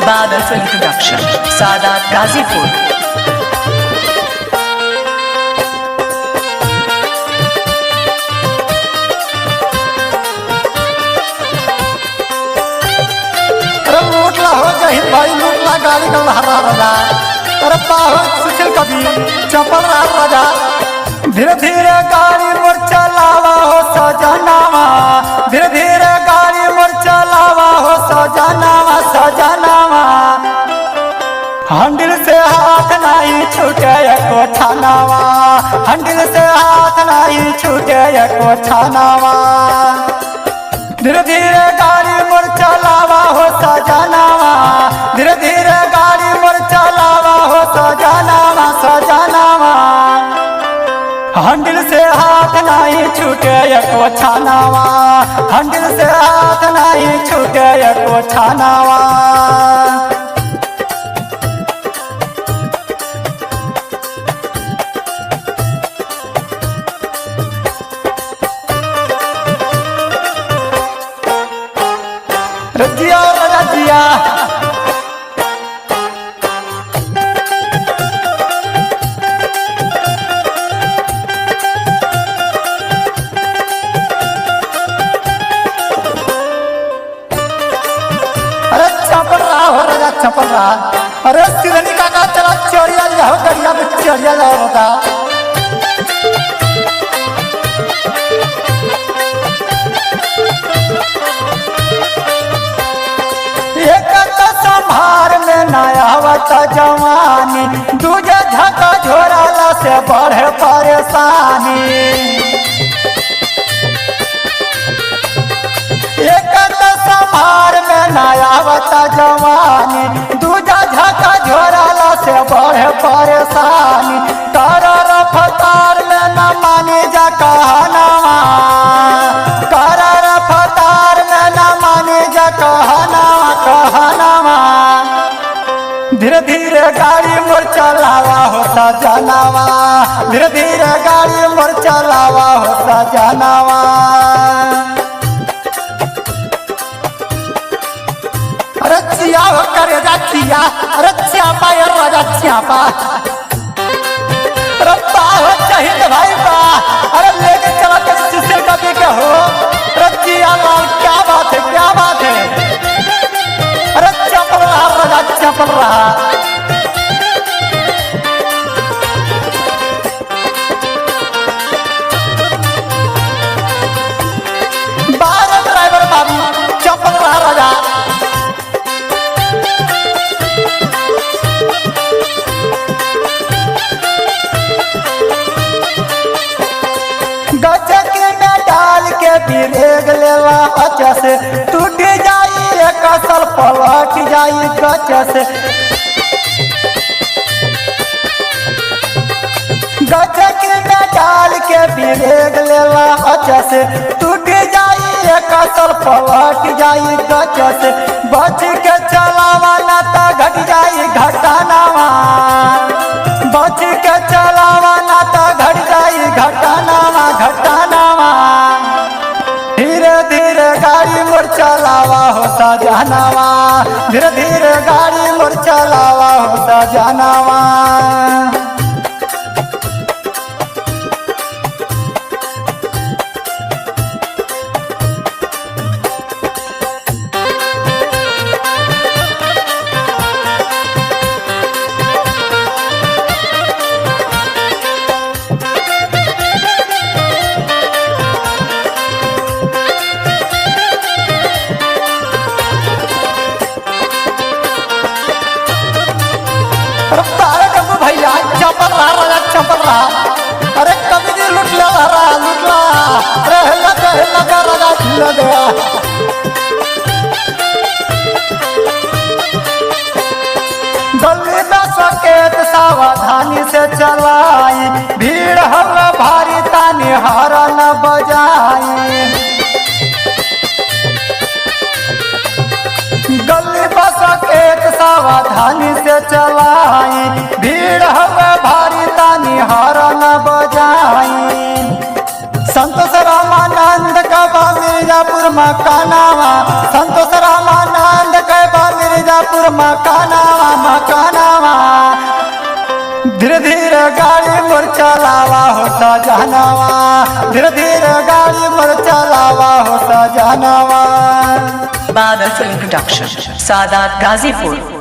बादल film production, Sadat Ghazipur. लूटला हो गई भाई, लूटला गाड़ी का लहरा राजा। अरे बाहो सुशील कभी चपल राजा। धीरे धीरे गाड़ी मोर चलावा हो सजनावा, धीरे धीरे गाड़ी मोर चलावा हो सजनावा सजनावा। हंडिल से हाथ नहीं छूटे एको छानावा, हंडिल से हाथ नहीं छूटे एको छानावा। धीरे धीरे गाड़ी मोर चलावा हो सजनावा, धीरे धीरे गाड़ी मोर चलावा हो सजनावा सजनावा। हंडिल से हाथ नहीं छूटे एको छानावा, हंडिल से हाथ नहीं छूटे एको छानावा। रजिया रजिया अरे चपल रहा हो राजा, चपल रहा। अरे सिरनी काका चला चोरिया जाओ, गड़िया में चोरिया जाओ होता। संभार में नयावत जवानी, दूजे झका झोराला से बढ़े परेशानी। एक संभार में नयावत जवानी, दूजा झका झोराला से बढ़े परेशानी। कर रफ्तार में न मानी जा कहनावा, कर रफ्तार में न मानी जा कहनावा कहनावा। धीरे धीरे गाड़ी मोर चलावा हो सजनावा, धीरे धीरे गाड़ी मोर चलावा हो सजनावा। अरे चिया हो करे जा चिया, अरे च्यापा यार राजा च्यापा। अरे हो चाहिए भाई बा, अरे लेके चला के सुशील कभी के हो। अरे चिया लाल क्या बात है, क्या बात है। अरे चपल रहा राजा, चपल रहा। बारह ड्राइवर बाबू चपल रहा राजा। गचक में डाल के बिरेग लेवा अच्छा से, टूट जाई एक असल पलट जाई गच से। गचक में डाल के बिरेग लेवा अच्छा से, टूट जाई एक असल पलट जाई गच से। बच के चलावा ना ता घट जाई घटनावा, बच के चलावा ना ता घट जाई घटनावा घटनावा। धीरे धीरे गाड़ी मोर चलावा हो सजनावा, धीरे धीरे गाड़ी मोर चलावा हो सजनावा। भैया चपल रहा राजा, चपल रहा। अरे कभी नहीं लुटला रहा, लुटला। अरे लगा राजा झूला गया। गली में सकेत सावधानी से चलाई, भीड़ हवा भारी तानी हरा न बजाई। गली में सकेत सावधानी से चलाई, भीड़ हवा भारी तानी हरा न बजाई। संतोष रामानंद का मिर्जापुर मिर्जापुर मकानावा, संतोष रामानंद के बा मिर्जापुर मकानावा। धीरे धीरे गाड़ी मोर चलावा हो सजनवा, धीरे धीरे गाड़ी मोर चलावा हो सजनवा। Badal Film Production, Sadat Gazipur.